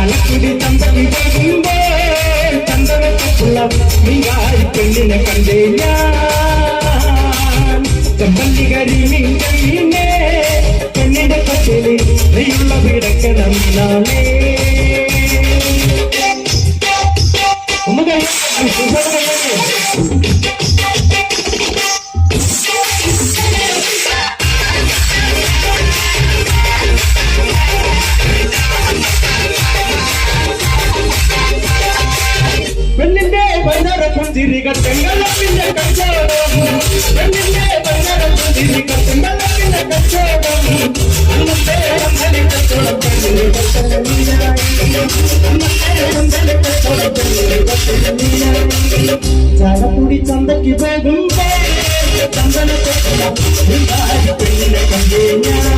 ചാലക്കുടി ചന്തക്ക് പോകുമ്പോൾ ചന്ദനത്തുള്ള നീയായി പെണ്ണിനെ കണ്ടേ ഞാൻ ചെമ്പല്ലി കരിമീനെ പെണ്ണിന്റെ കട്ടില് നീയുള്ള വിടക്കണം നാളെ പെണ്ണിന്റെ ബന്ധരക്കുതിരികൾ തെങ്ങലപ്പിന്റെ കച്ചവടം പെണ്ണിന്റെ ബന്ധരക്കുതിരികൾ തെങ്ങലപ്പിന്റെ കച്ചവടം അന്നത്തെ വന്നലെ കച്ചവടം പെണ്ണിന്റെ ചാലക്കുടി ചന്തയ്ക്ക് പോകുമ്പോ ചന്ദനത്തെ പെണ്ണിനെ കണ്ടേ ഞാൻ